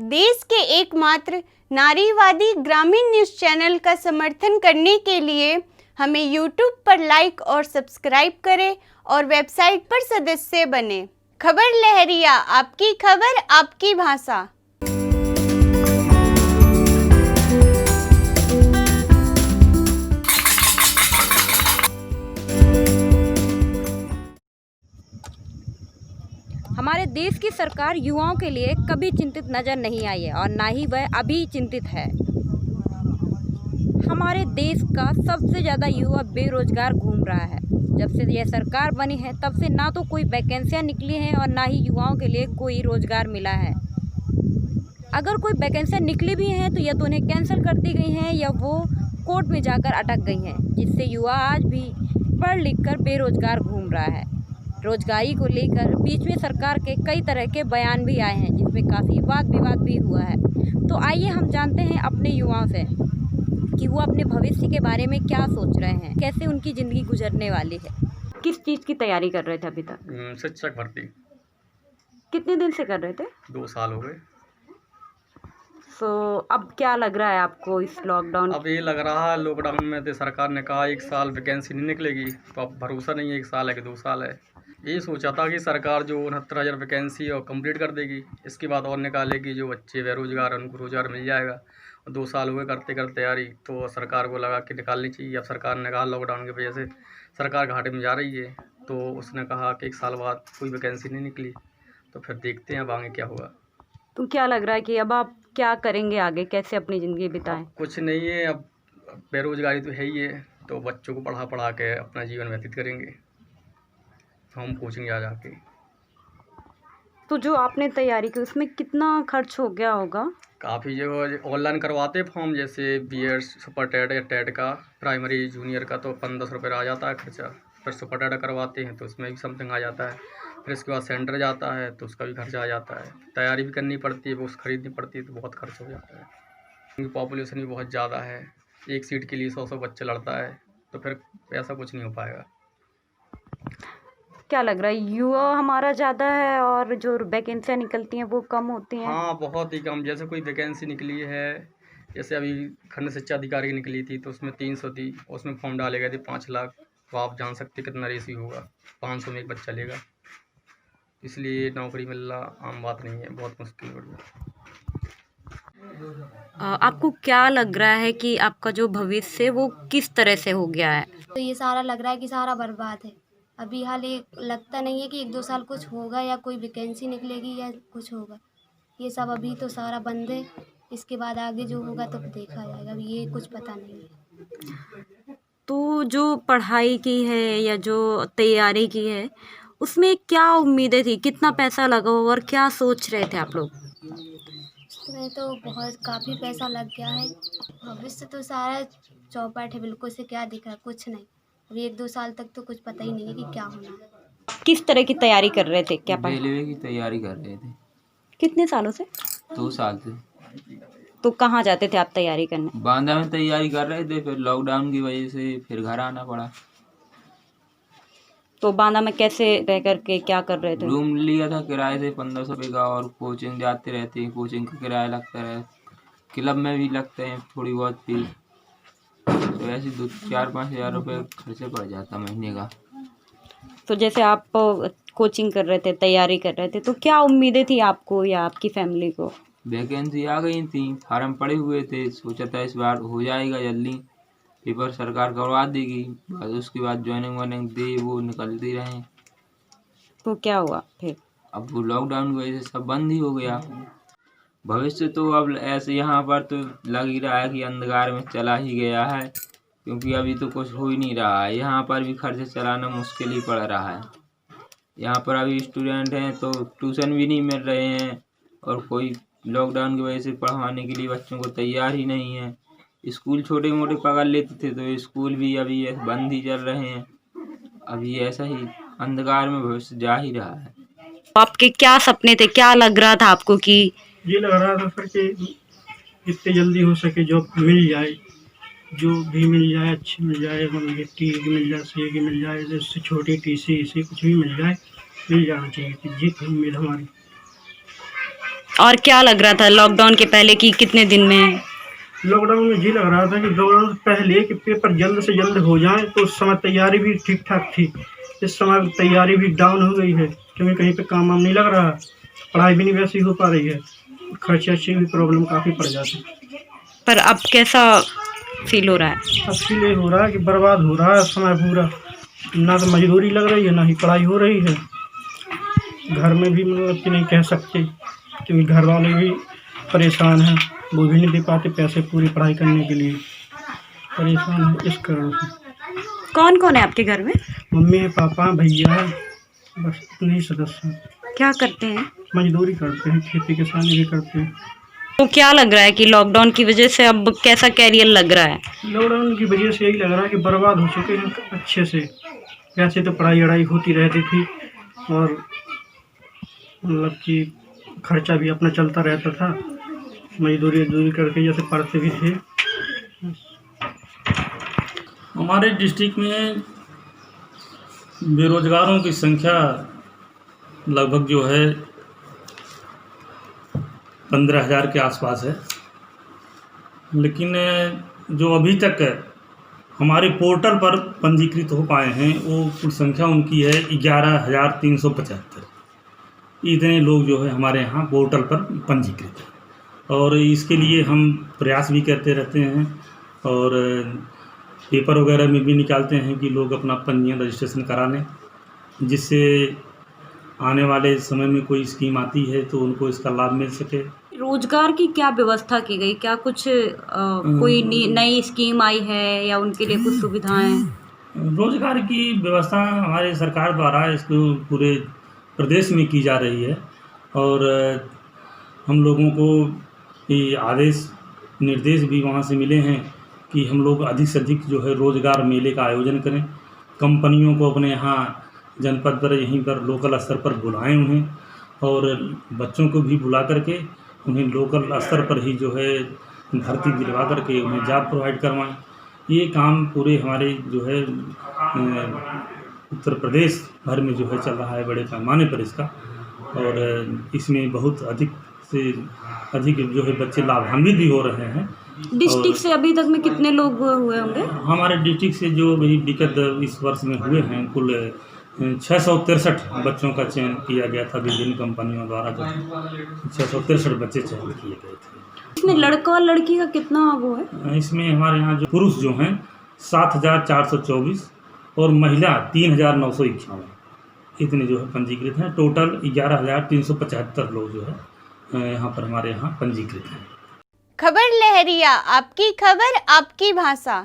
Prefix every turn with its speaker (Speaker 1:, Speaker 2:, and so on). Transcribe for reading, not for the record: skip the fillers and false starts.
Speaker 1: देश के एकमात्र नारीवादी ग्रामीण न्यूज़ चैनल का समर्थन करने के लिए हमें YouTube पर लाइक और सब्सक्राइब करें और वेबसाइट पर सदस्य बने। खबर लहरिया, आपकी खबर आपकी भाषा।
Speaker 2: हमारे देश की सरकार युवाओं के लिए कभी चिंतित नज़र नहीं आई है और ना ही वह अभी चिंतित है। हमारे देश का सबसे ज़्यादा युवा बेरोजगार घूम रहा है। जब से यह सरकार बनी है तब से ना तो कोई वैकेंसियाँ निकली हैं और ना ही युवाओं के लिए कोई रोज़गार मिला है। अगर कोई वैकेंसियाँ निकली भी हैं तो या तो उन्हें कैंसिल कर दी गई हैं या वो कोर्ट में जाकर अटक गई हैं, जिससे युवा आज भी पढ़ लिख कर बेरोजगार घूम रहा है। रोजगारी को लेकर बीच में सरकार के कई तरह के बयान भी आए हैं, जिसमें काफ़ी वाद विवाद भी हुआ है। तो आइए हम जानते हैं अपने युवाओं से कि वो अपने भविष्य के बारे में क्या सोच रहे हैं, कैसे उनकी ज़िंदगी गुजरने वाली है। किस चीज़ की तैयारी कर रहे थे अभी तक?
Speaker 3: शिक्षक भर्ती।
Speaker 2: कितने दिन से कर रहे थे?
Speaker 3: 2 साल हो गए।
Speaker 2: तो अब क्या लग रहा है आपको इस लॉकडाउन?
Speaker 3: अब ये लग रहा है लॉकडाउन में तो सरकार ने कहा 1 साल वैकेंसी नहीं निकलेगी, तो अब भरोसा नहीं है 1 साल है कि 2 साल है। ये सोचा था कि सरकार जो 69,000 वैकेंसी और कंप्लीट कर देगी, इसके बाद और निकालेगी, जो बच्चे बेरोजगार हैं उनको रोज़गार मिल जाएगा। और 2 साल हुए करते करते तैयारी, तो सरकार को लगा कि निकालनी चाहिए। अब सरकार ने कहा लॉकडाउन की वजह से सरकार घाटे में जा रही है, तो उसने कहा कि 1 साल बाद कोई वैकेंसी नहीं निकली, तो फिर देखते हैं अब आगे क्या होगा।
Speaker 2: तो क्या लग रहा है कि अब आप क्या करेंगे आगे, कैसे अपनी ज़िंदगी बिताएं?
Speaker 3: कुछ नहीं है, अब बेरोजगारी तो है ही है, तो बच्चों को पढ़ा पढ़ा के अपना जीवन व्यतीत करेंगे हम कोचिंग जा जाके।
Speaker 2: तो जो आपने तैयारी की उसमें कितना खर्च हो गया होगा?
Speaker 3: काफ़ी जगह ऑनलाइन करवाते फॉर्म, जैसे बीएड सुपर टेट या टेट का प्राइमरी जूनियर का तो 1500 रुपये आ जाता है खर्चा। फिर सुपर टेट करवाते हैं तो उसमें भी समथिंग आ जाता है। फिर इसके बाद सेंटर जाता है तो उसका भी खर्चा आ जाता है। तैयारी भी करनी पड़ती है, बुक्स खरीदनी पड़ती है, तो बहुत खर्च हो जाता है। क्योंकि पॉपुलेशन भी बहुत ज़्यादा है, एक सीट के लिए 100 बच्चा लड़ता है, तो फिर ऐसा कुछ नहीं हो पाएगा।
Speaker 2: क्या लग रहा है युवा हमारा ज़्यादा है और जो वैकेंसियाँ निकलती हैं वो कम होती हैं?
Speaker 3: हाँ, बहुत ही कम। जैसे कोई वैकेंसी निकली है, जैसे अभी खंड शिक्षा अधिकारी की निकली थी तो उसमें 300 थी, उसमें फॉर्म डाले गए थे 5 लाख। तो आप जान सकते कितना रेशियो होगा, 500 में एक बच्चा लेगा। इसलिए नौकरी मिलना आम बात नहीं है, बहुत मुश्किल हो रही है।
Speaker 2: आपको क्या लग रहा है कि आपका जो भविष्य है वो किस तरह से हो गया है?
Speaker 4: तो ये सारा लग रहा है कि सारा बर्बाद है। अभी हाल ये लगता नहीं है कि 1-2 साल कुछ होगा या कोई वैकेंसी निकलेगी या कुछ होगा। ये सब अभी तो सारा बंद है। इसके बाद आगे जो होगा तब देखा जाएगा, अभी ये कुछ पता नहीं है।
Speaker 2: तो जो पढ़ाई की है या जो तैयारी की है उसमें क्या उम्मीदें थी, कितना पैसा लगा और क्या सोच रहे थे आप लोग?
Speaker 4: इसमें तो बहुत काफ़ी पैसा लग गया है। भविष्य तो सारा चौपट है, बिल्कुल से क्या दिख रहा है, कुछ नहीं। अभी 1-2 साल तक तो कुछ पता ही नहीं है कि क्या होना है।
Speaker 2: किस तरह की तैयारी कर रहे थे, क्या
Speaker 5: रेलवे की तैयारी कर रहे थे।
Speaker 2: कितने सालों से?
Speaker 5: 2 साल से।
Speaker 2: तो कहाँ जाते थे आप तैयारी करने?
Speaker 5: बांदा में तैयारी कर रहे थे, फिर लॉकडाउन की वजह से फिर घर आना पड़ा।
Speaker 2: तो बांदा में कैसे रह करके क्या कर रहे थे?
Speaker 5: रूम लिया था किराए से 1500 रुपये का, और कोचिंग जाते रहते हैं, कोचिंग का किराया लगता है, क्लब में भी लगते हैं थोड़ी बहुत फीस, तो ऐसे 4-5 हज़ार रुपये खर्चे पड़ जाता महीने का।
Speaker 2: तो जैसे आप कोचिंग कर रहे थे, तैयारी कर रहे थे, तो क्या उम्मीदें थी आपको या आपकी फैमिली को?
Speaker 5: वैकेंसी आ गई थी, फार्म पड़े हुए थे, सोचा था इस बार हो जाएगा जल्दी, पेपर सरकार करवा देगी, बस उसके बाद ज्वाइनिंग वाइनिंग दे वो निकलती रहे।
Speaker 2: तो क्या हुआ फिर?
Speaker 5: अब वो लॉकडाउन की वजह से सब बंद ही हो गया। भविष्य तो अब ऐसे यहाँ पर तो लग ही रहा है कि अंधकार में चला ही गया है, क्योंकि अभी तो कुछ हो ही नहीं रहा है। यहाँ पर भी खर्च चलाना मुश्किल ही पड़ रहा है। यहाँ पर अभी स्टूडेंट हैं तो ट्यूशन भी नहीं मिल रहे हैं, और कोई लॉकडाउन की वजह से पढ़वाने के लिए बच्चों को तैयार ही नहीं है। स्कूल छोटे मोटे पकड़ लेते थे तो स्कूल भी अभी बंद ही चल रहे हैं। अभी ऐसा ही अंधकार में भविष्य जा ही रहा है।
Speaker 2: आपके क्या सपने थे, क्या लग रहा था आपको कि?
Speaker 6: ये लग रहा था सर कि जितने जल्दी हो सके जॉब मिल जाए, जो भी मिल जाए अच्छी मिल जाए, मतलब टी की मिल जाए, सी की मिल जाए, जिससे छोटी टीसी इसी कुछ भी मिल जाए, मिल जाना चाहिए कि जीत उम्मीद हमारी।
Speaker 2: और क्या लग रहा था लॉकडाउन के पहले कि कितने दिन में?
Speaker 6: लॉकडाउन में ये लग रहा था कि लॉकडाउन से पहले कि पेपर जल्द से जल्द हो जाए, तो उस समय तैयारी भी ठीक ठाक थी। इस समय तैयारी भी डाउन हो गई है, क्योंकि कहीं पे काम वाम नहीं लग रहा, पढ़ाई भी नहीं वैसी हो पा रही है, खर्चे की भी प्रॉब्लम काफ़ी पड़ जाती है।
Speaker 2: पर अब कैसा फील हो रहा है?
Speaker 6: अब इसलिए हो रहा है कि बर्बाद हो रहा है समय पूरा, ना तो मजदूरी लग रही है ना ही पढ़ाई हो रही है। घर में भी मतलब कि नहीं कह सकते, क्योंकि घर वाले भी परेशान हैं, वो भी नहीं दे पाते पैसे पूरी पढ़ाई करने के लिए, परेशान है इस कारण से।
Speaker 2: कौन कौन है आपके घर में?
Speaker 6: मम्मी है, पापा है, भैया है, बस इतने ही सदस्य हैं।
Speaker 2: क्या करते हैं?
Speaker 6: मजदूरी करते हैं, खेती किसानी भी करते हैं।
Speaker 2: तो क्या लग रहा है कि लॉकडाउन की वजह से अब कैसा कैरियर लग रहा है?
Speaker 6: लॉकडाउन की वजह से यही लग रहा है कि बर्बाद हो चुके हैं अच्छे से। वैसे तो पढ़ाई वढ़ाई होती रहती थी और मतलब कि खर्चा भी अपना चलता रहता था, मजदूरी करके जैसे पढ़ते भी थे।
Speaker 7: हमारे डिस्ट्रिक्ट में बेरोजगारों की संख्या लगभग जो है 15,000 के आसपास है, लेकिन जो अभी तक हमारे पोर्टल पर पंजीकृत हो पाए हैं वो कुल संख्या उनकी है 11,375। इतने लोग जो है हमारे यहाँ पोर्टल पर पंजीकृत हैं, और इसके लिए हम प्रयास भी करते रहते हैं और पेपर वगैरह में भी निकालते हैं कि लोग अपना पंजीयन रजिस्ट्रेशन करा लें, जिससे आने वाले समय में कोई स्कीम आती है तो उनको इसका लाभ मिल सके।
Speaker 2: रोजगार की क्या व्यवस्था की गई? क्या कुछ कोई नई स्कीम आई है या उनके लिए कुछ सुविधाएं?
Speaker 7: रोजगार की व्यवस्था हमारे सरकार द्वारा इसको पूरे प्रदेश में की जा रही है, और हम लोगों को ये आदेश निर्देश भी वहाँ से मिले हैं कि हम लोग अधिक से अधिक जो है रोज़गार मेले का आयोजन करें, कंपनियों को अपने यहाँ जनपद पर यहीं पर लोकल स्तर पर बुलाएं उन्हें, और बच्चों को भी बुला करके उन्हें लोकल स्तर पर ही जो है भर्ती दिलवा करके उन्हें जॉब प्रोवाइड करवाएं। ये काम पूरे हमारे जो है उत्तर प्रदेश भर में जो है चल रहा है बड़े पैमाने पर इसका, और इसमें बहुत अधिक से अधिक जो है बच्चे लाभान्वित भी हो रहे हैं।
Speaker 2: डिस्ट्रिक्ट से अभी तक में कितने लोग हुए होंगे?
Speaker 7: हमारे डिस्ट्रिक्ट से जो भी विगत इस वर्ष में हुए हैं कुल 663 बच्चों का चयन किया गया था विभिन्न कंपनियों द्वारा, जो 663 बच्चे चयन किए गए थे।
Speaker 2: इसमें लड़का और लड़की का कितना वो है?
Speaker 7: इसमें हमारे यहाँ जो पुरुष जो हैं 7,424 और महिला 3,951 इतने जो है पंजीकृत हैं। टोटल 11,375 लोग जो है यहाँ पर हमारे यहाँ पंजीकृत हैं।
Speaker 1: खबर लहरिया, आपकी खबर आपकी भाषा।